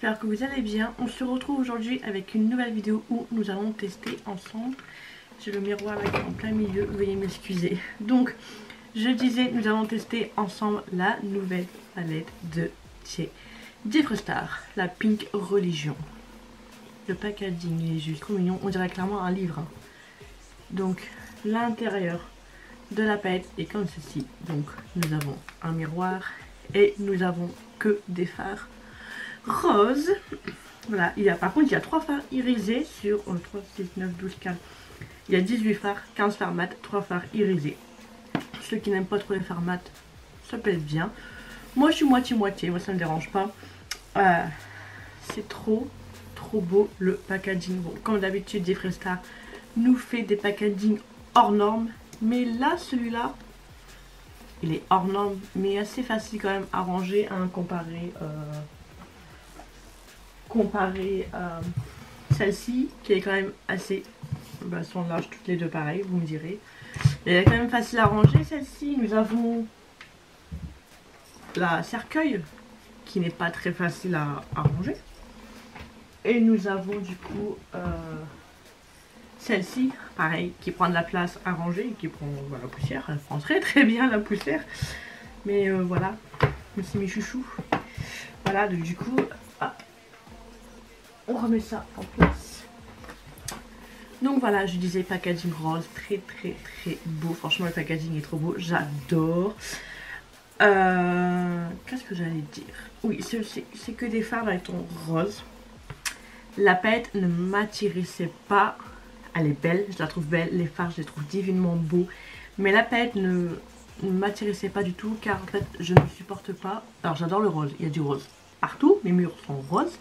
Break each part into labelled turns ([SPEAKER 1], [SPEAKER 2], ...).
[SPEAKER 1] j'espère que vous allez bien. On se retrouve aujourd'hui avec une nouvelle vidéo où nous allons tester ensemble. J'ai le miroir là qui est en plein milieu, veuillez m'excuser. Donc, je disais, nous allons tester ensemble la nouvelle palette de chez Jeffree Star, la Pink Religion. Le packaging est juste trop mignon, on dirait clairement un livre. Donc, l'intérieur de la palette est comme ceci. Donc, nous avons un miroir et nous avons que des fards roses. Voilà, par contre, il y a 3 fards irisés sur 3, 6, 9, 12, 15. Il y a 18 fards, 15 fards mat, 3 fards irisés. Ceux qui n'aiment pas trop les fards mat, ça pèse bien. Moi, je suis moitié-moitié, moi ça me dérange pas. C'est trop beau le packaging. Bon, comme d'habitude, Jeffree Star nous fait des packaging hors normes. Mais là, celui-là, il est hors norme, mais assez facile quand même à ranger, hein, comparé à celle-ci, qui est quand même assez... Bah, sont larges toutes les deux pareil, vous me direz. Elle est quand même facile à ranger, celle-ci. Nous avons la cercueil, qui n'est pas très facile à ranger. Et nous avons du coup celle-ci, pareil, qui prend de la place à ranger, qui prend la poussière. Elle prend très bien la poussière. Mais voilà, c'est mes chouchous. Voilà, donc du coup, hop, on remet ça en place. Donc voilà, je disais packaging rose, très beau. Franchement, le packaging est trop beau, j'adore. Qu'est-ce que j'allais dire? Oui, c'est que des fards avec ton rose. La palette ne m'attirissait pas. Elle est belle, je la trouve belle. Les fards, je les trouve divinement beaux. Mais la palette ne m'attirissait pas du tout, car en fait, je ne supporte pas. Alors, j'adore le rose, il y a du rose partout. Mes murs sont roses.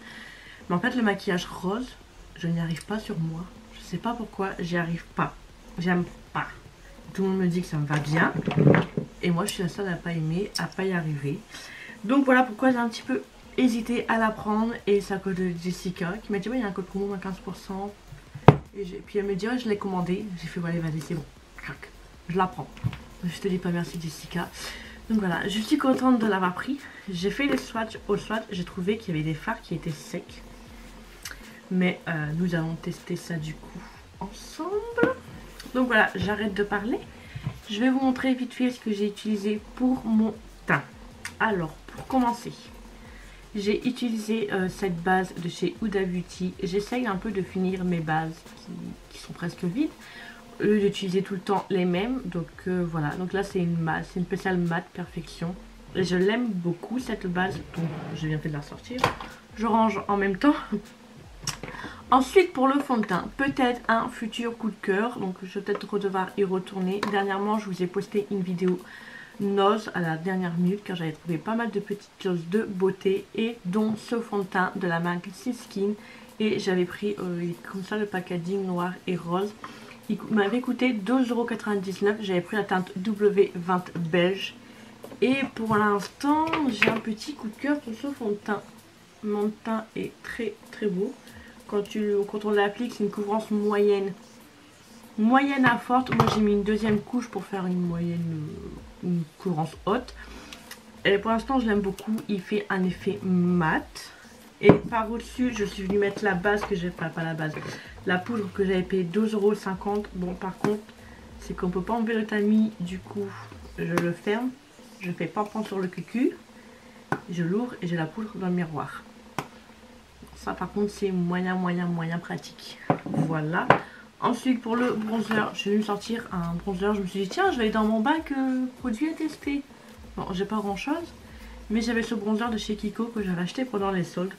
[SPEAKER 1] Mais en fait, le maquillage rose, je n'y arrive pas sur moi. Je sais pas pourquoi, j'y arrive pas. J'aime pas. Tout le monde me dit que ça me va bien. Et moi, je suis la seule à pas aimer, à pas y arriver. Donc voilà pourquoi j'ai un petit peu hésité à la prendre. Et c'est à cause de Jessica qui m'a dit, ouais, il y a un code promo à 15%. Et puis elle me dit, ouais, je l'ai commandé. J'ai fait, voilà, vas-y, c'est bon. Je la prends. Je te dis pas merci, Jessica. Donc voilà, je suis contente de l'avoir pris. J'ai fait les swatchs au swatch. J'ai trouvé qu'il y avait des fards qui étaient secs. Mais nous allons tester ça du coup ensemble. Donc voilà, j'arrête de parler. Je vais vous montrer vite fait ce que j'ai utilisé pour mon teint. Alors, pour commencer, j'ai utilisé cette base de chez Huda Beauty. J'essaye un peu de finir mes bases qui sont presque vides, au lieu d'utiliser tout le temps les mêmes. Donc voilà, donc là c'est une spéciale mat perfection. Et je l'aime beaucoup cette base, donc je viens de la ressortir. Je range en même temps. Ensuite, pour le fond de teint, peut-être un futur coup de cœur. Donc je vais peut-être devoir y retourner. Dernièrement, je vous ai posté une vidéo Nose à la dernière minute, car j'avais trouvé pas mal de petites choses de beauté, et dont ce fond de teint de la marque Skin. Et j'avais pris comme ça le packaging noir et rose. Il m'avait coûté 2,99 €. J'avais pris la teinte W20 beige. Et pour l'instant, j'ai un petit coup de cœur pour ce fond de teint. Mon teint est très beau. Quand on l'applique, c'est une couvrance moyenne à forte. Moi j'ai mis une deuxième couche pour faire une couvrance haute. Et pour l'instant je l'aime beaucoup. Il fait un effet mat. Et par au-dessus, je suis venue mettre la base que j'ai, pas la base, la poudre que j'avais payé 2,50 €. Bon, par contre, c'est qu'on peut pas enlever le tamis. Du coup, je le ferme. Je fais pan sur le cucu. Je l'ouvre et j'ai la poudre dans le miroir. Ça par contre c'est moyen pratique. Voilà. Ensuite pour le bronzer, je vais me sortir un bronzer. Je me suis dit tiens, je vais aller dans mon bac produit à tester. Bon, j'ai pas grand chose, mais j'avais ce bronzer de chez Kiko que j'avais acheté pendant les soldes.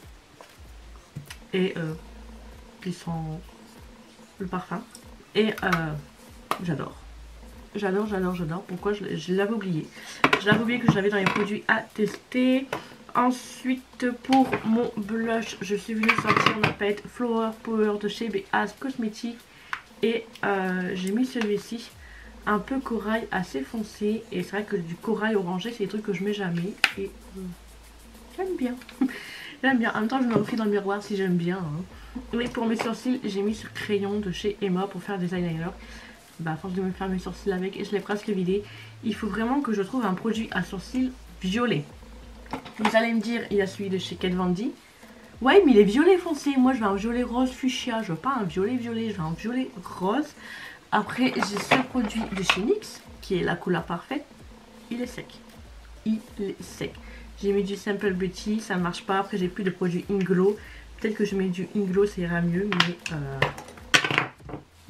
[SPEAKER 1] Et qui sent le parfum. Et j'adore. J'adore. Pourquoi je l'avais oublié. Je l'avais oublié que je l'avais dans les produits à tester. Ensuite, pour mon blush, je suis venue sortir ma palette Flower Power de chez BAS Cosmetics. Et j'ai mis celui-ci, un peu corail, assez foncé. Et c'est vrai que du corail orangé, c'est des trucs que je mets jamais. Et j'aime bien. J'aime bien. En même temps, je me refais dans le miroir si j'aime bien. Hein. Et pour mes sourcils, j'ai mis ce crayon de chez Emma pour faire des eyeliners. Bah, à force de me faire mes sourcils avec, et je l'ai presque vidé. Il faut vraiment que je trouve un produit à sourcils violet. Vous allez me dire, il y a celui de chez Kat Von D. Ouais, mais il est violet foncé. Moi, je veux un violet rose fuchsia. Je veux pas un violet violet, je veux un violet rose. Après, j'ai ce produit de chez NYX, qui est la couleur parfaite. Il est sec. Il est sec. J'ai mis du Simple Beauty, ça ne marche pas. Après, j'ai plus de produit Inglow. Peut-être que je mets du Inglow, ça ira mieux, mais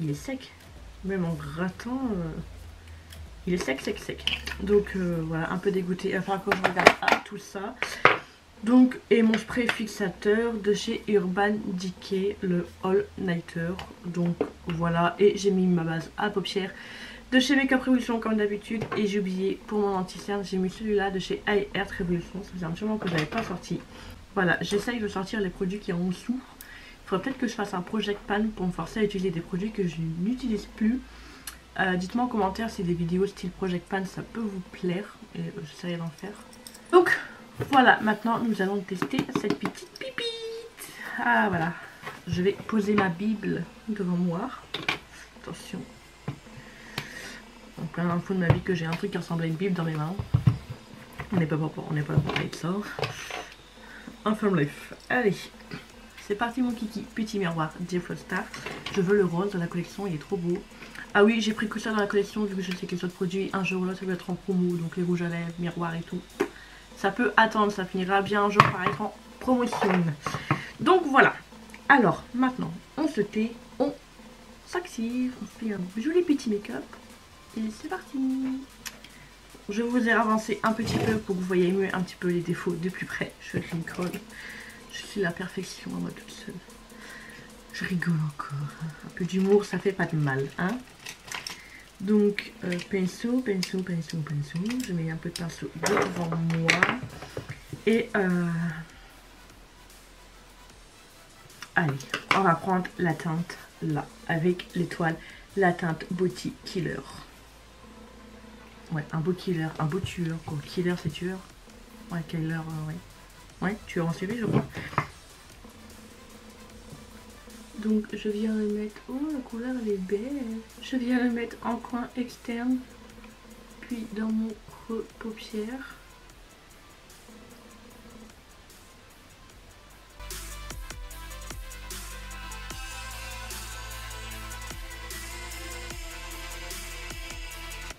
[SPEAKER 1] il est sec. Même en grattant, il est sec, sec, sec. Donc voilà, un peu dégoûté. Il va falloir que je regarde tout ça. Donc, et mon spray fixateur de chez Urban Decay, le All Nighter. Donc voilà, et j'ai mis ma base à paupières de chez Makeup Revolution comme d'habitude. Et j'ai oublié pour mon anti-cerne, j'ai mis celui-là de chez High Earth Revolution. Ça faisait un petit moment que je n'avais pas sorti. Voilà, j'essaye de sortir les produits qui sont en dessous. Il faudrait peut-être que je fasse un project pan pour me forcer à utiliser des produits que je n'utilise plus. Dites-moi en commentaire si des vidéos style project pan ça peut vous plaire. Et j'essaierai d'en faire. Donc voilà, maintenant nous allons tester cette petite pipite. Ah voilà, je vais poser ma Bible devant moi. Attention. Donc plein d'infos de ma vie que j'ai un truc qui ressemble à une Bible dans mes mains. On n'est pas là pour parler de ça. Enfin bref, allez. C'est parti mon kiki, petit miroir Jeffree Star. Je veux le rose de la collection, il est trop beau. Ah oui, j'ai pris que ça dans la collection vu que je sais que les autres produits, un jour ou l'autre ça va être en promo. Donc les rouges à lèvres, miroir et tout. Ça peut attendre, ça finira bien un jour par être en promotion. Donc voilà. Alors maintenant, on se tait, on s'active, on fait un joli petit make-up. Et c'est parti. Je vous ai avancé un petit peu pour que vous voyez mieux un petit peu les défauts de plus près. Je fais une crotte. Je suis la perfection à moi toute seule. Je rigole encore. Un peu d'humour, ça fait pas de mal, hein. Donc, pinceau. Je mets un peu de pinceau devant moi. Et, allez, on va prendre la teinte là, avec l'étoile, la teinte Body Killer. Ouais, un beau killer, un beau tueur. Quoi. Killer, c'est tueur. Ouais, killer, ouais. Ouais, tueur en série, je crois. Donc je viens le mettre, oh la couleur elle est belle. Je viens le mettre en coin externe, puis dans mon creux paupière.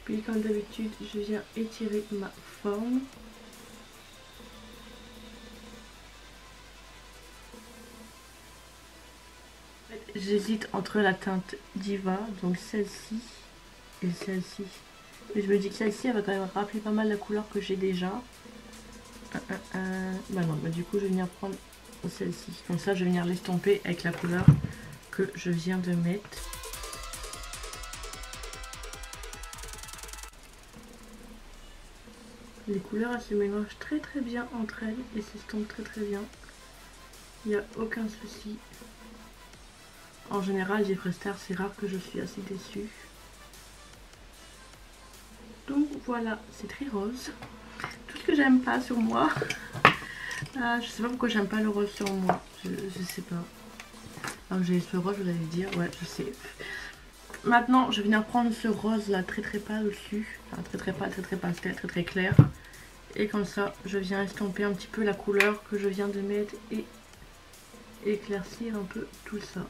[SPEAKER 1] Puis comme d'habitude, je viens étirer ma forme. J'hésite entre la teinte Diva, donc celle-ci, et celle-ci. Mais je me dis que celle-ci, elle va quand même rappeler pas mal la couleur que j'ai déjà. Bah non, bah du coup, je vais venir prendre celle-ci. Comme ça, je vais venir l'estomper avec la couleur que je viens de mettre. Les couleurs, elles se mélangent très très bien entre elles et s'estompent très très bien. Il n'y a aucun souci. En général, Jeffree Star, c'est rare que je suis assez déçue. Donc voilà, c'est très rose. Tout ce que j'aime pas sur moi. Ah, je sais pas pourquoi j'aime pas le rose sur moi. Je sais pas. Alors j'ai ce rose, vous allez dire. Ouais, je sais. Maintenant, je vais venir prendre ce rose là très très pâle dessus. Enfin, très pâle, très pastel, très clair. Et comme ça, je viens estomper un petit peu la couleur que je viens de mettre et éclaircir un peu tout ça.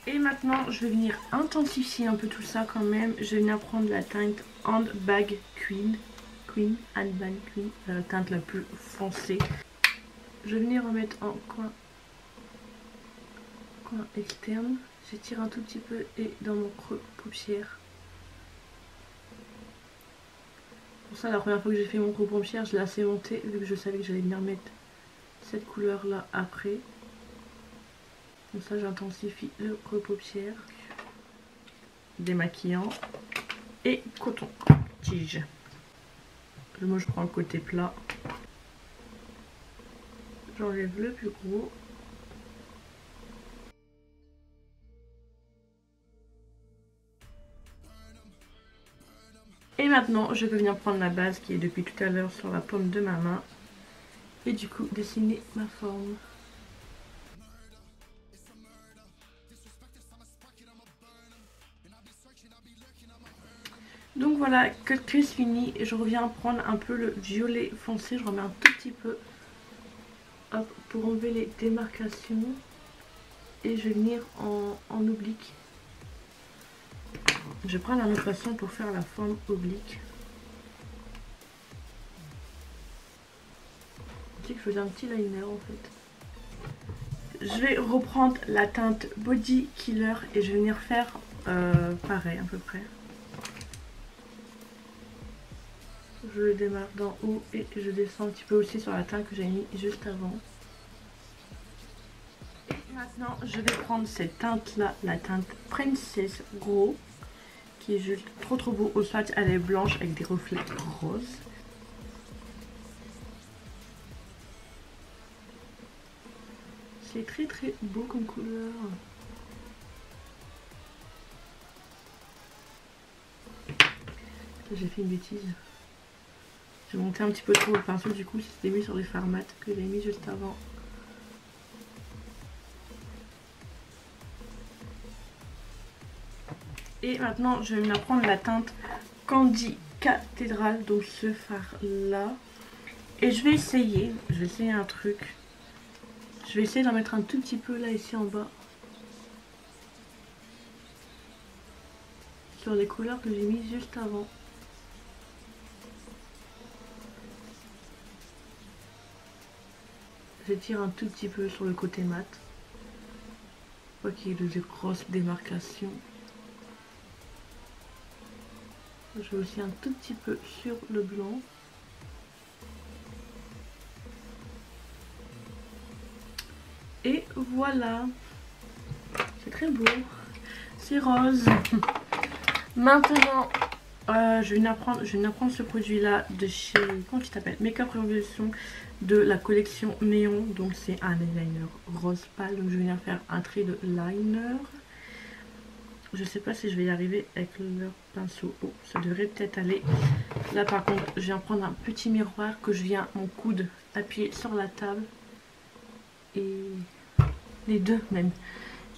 [SPEAKER 1] Et maintenant, je vais venir intensifier un peu tout ça quand même. Je vais venir prendre la teinte Handbag Queen. Handbag Queen, la teinte la plus foncée. Je vais venir remettre en coin externe. J'étire un tout petit peu et dans mon creux paupière. Pour ça, la première fois que j'ai fait mon creux paupière, je l'ai assez monté vu que je savais que j'allais venir mettre cette couleur là après. Comme ça, j'intensifie le creux paupière. Démaquillant et coton tige. Moi, je prends le côté plat. J'enlève le plus gros. Et maintenant, je vais venir prendre la base qui est depuis tout à l'heure sur la paume de ma main. Et du coup, dessiner ma forme. Donc voilà, cut crease fini. Je reviens prendre un peu le violet foncé. Je remets un tout petit peu, hop, pour enlever les démarcations. Et je vais venir en oblique. Je vais prendre un autre façon pour faire la forme oblique. Je dis que je faisais un petit liner en fait. Je vais reprendre la teinte Body Killer et je vais venir faire pareil à peu près. Je le démarre d'en haut et je descends un petit peu aussi sur la teinte que j'ai mis juste avant. Et maintenant je vais prendre cette teinte là, la teinte Princess Gros, qui est juste trop beau. Au swatch elle est blanche avec des reflets roses. C'est très beau comme couleur. J'ai fait une bêtise. J'ai monté un petit peu trop le pinceau, du coup c'était mis sur les fards mat que j'ai mis juste avant. Et maintenant je vais venir prendre la teinte Candy Cathédrale, donc ce fard là. Et je vais essayer un truc. Je vais essayer d'en mettre un tout petit peu là ici en bas. Sur les couleurs que j'ai mis juste avant. J'étire un tout petit peu sur le côté mat. Pas qu'il y ait de grosses démarcations. Je vais aussi un tout petit peu sur le blanc. Et voilà. C'est très beau. C'est rose. Maintenant, je vais venir prendre ce produit là de chez, comment tu t'appelles, Makeup Revolution, de la collection Néon. Donc c'est un eyeliner rose pâle. Donc je vais venir faire un trait de liner. Je sais pas si je vais y arriver avec le pinceau. Oh, ça devrait peut-être aller. Là par contre, je viens prendre un petit miroir que je viens mon coude appuyer sur la table. Et les deux même.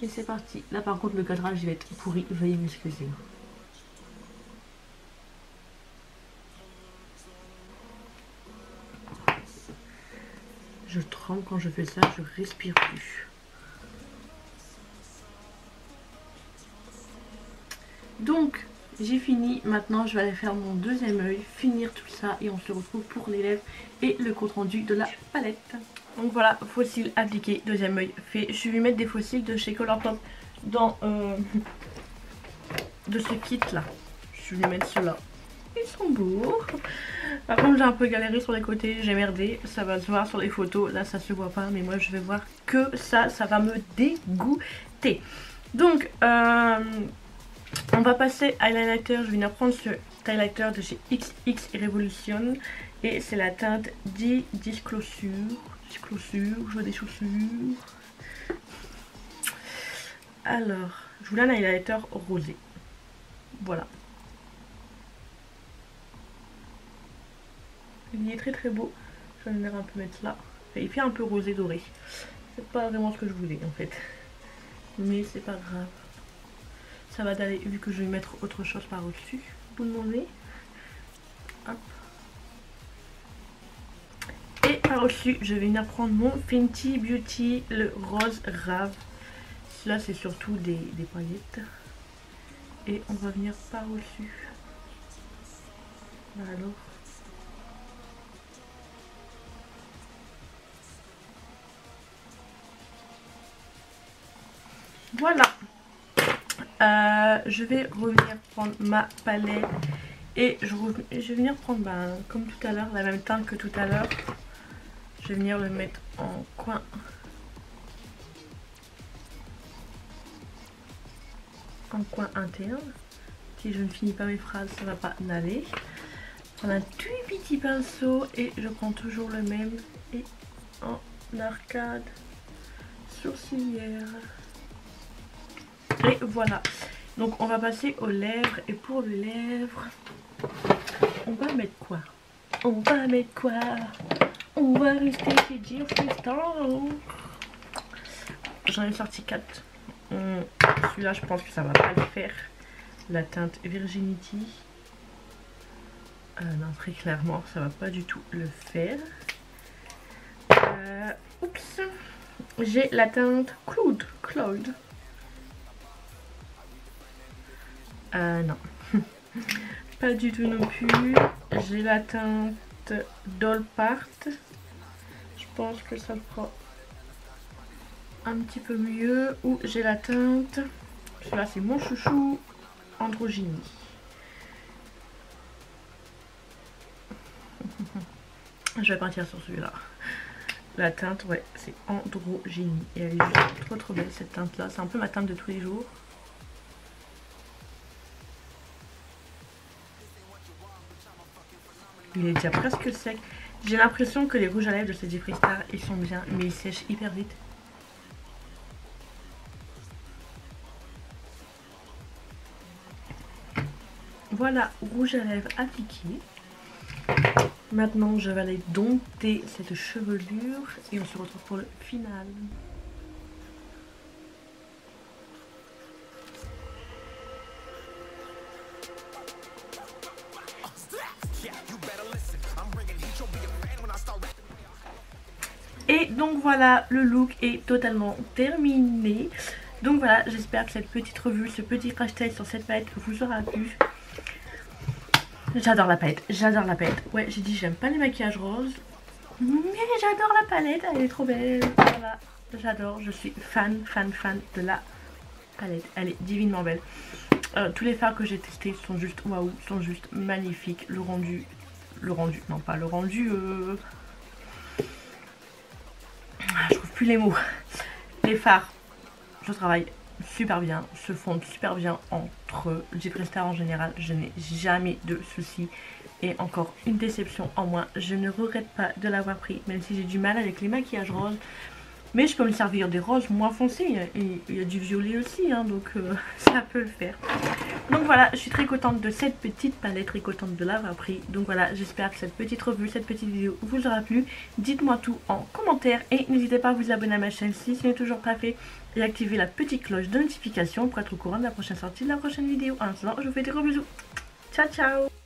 [SPEAKER 1] Et c'est parti. Là par contre le cadrage il va être pourri. Veuillez m'excuser. Je tremble quand je fais ça. Je respire plus. Donc j'ai fini, maintenant je vais aller faire mon deuxième œil, finir tout ça et on se retrouve pour les lèvres et le compte rendu de la palette. Donc voilà, fossiles appliqués, deuxième œil fait. Je vais mettre des fossiles de chez Colourpop dans de ce kit là. Je vais mettre ceux-là. Ils sont beaux. Par contre j'ai un peu galéré sur les côtés, j'ai merdé, ça va se voir sur les photos, là ça se voit pas mais moi je vais voir que ça va me dégoûter. Donc on va passer à l'highlighter. Je vais venir prendre ce highlighter de chez XX Revolution. Et c'est la teinte Disclosure. Je vois des chaussures. Alors, je voulais un highlighter rosé. Voilà. Il est très beau. Je vais venir un peu mettre là. Il fait un peu rosé doré. C'est pas vraiment ce que je voulais en fait. Mais c'est pas grave. Ça va d'aller vu que je vais mettre autre chose par au-dessus. Vous demandez. Hop. Et par au-dessus, je vais venir prendre mon Fenty Beauty, le rose rave. Là, c'est surtout des paillettes. Et on va venir par au-dessus. Alors. Voilà. Je vais revenir prendre ma palette et je vais venir prendre comme tout à l'heure, la même teinte que tout à l'heure. Je vais venir le mettre en coin. En coin interne. Si je ne finis pas mes phrases, ça va pas aller. Prendre un tout petit pinceau et je prends toujours le même et en arcade sourcilière. Et voilà. Donc on va passer aux lèvres. Et pour les lèvres, on va mettre quoi? On va mettre quoi? On va rester chez Jeffree Star. J'en ai sorti 4. Celui-là je pense que ça va pas le faire. La teinte Virginity. Non, très clairement, ça va pas du tout le faire. Oups. J'ai la teinte Claude. Non. Pas du tout non plus. J'ai la teinte Dollpart. Je pense que ça fera un petit peu mieux. Ou j'ai la teinte, celui-là c'est mon chouchou, Androgynie. Je vais partir sur celui-là. La teinte, ouais, c'est Androgynie. Et elle est juste trop belle cette teinte là. C'est un peu ma teinte de tous les jours. Il est déjà presque sec. J'ai l'impression que les rouges à lèvres de ces Jeffree Star, ils sont bien, mais ils sèchent hyper vite. Voilà, rouge à lèvres appliqué. Maintenant, je vais aller dompter cette chevelure et on se retrouve pour le final. Et donc voilà, le look est totalement terminé. Donc voilà, j'espère que cette petite revue, ce petit crash test sur cette palette vous aura plu. J'adore la palette, j'adore la palette. Ouais, j'ai dit j'aime pas les maquillages roses, mais j'adore la palette, elle est trop belle. Voilà, j'adore, je suis fan de la palette, elle est divinement belle. Tous les fards que j'ai testés sont juste waouh, sont juste magnifiques. Le rendu, non pas le rendu, je trouve plus les mots. Les fards, je travaille super bien, se fondent super bien entre Jeffree Star en général. Je n'ai jamais de soucis. Et encore une déception en moins, je ne regrette pas de l'avoir pris, même si j'ai du mal avec les maquillages roses. Mais je peux me servir des roses moins foncés, et il y a du violet aussi, hein, donc ça peut le faire. Donc voilà, je suis très contente de cette petite palette, très contente de l'avoir pris. Donc voilà, j'espère que cette petite revue, cette petite vidéo vous aura plu. Dites-moi tout en commentaire et n'hésitez pas à vous abonner à ma chaîne si ce n'est toujours pas fait. Et activer la petite cloche de notification pour être au courant de la prochaine sortie de la prochaine vidéo. En attendant, je vous fais des gros bisous. Ciao ciao.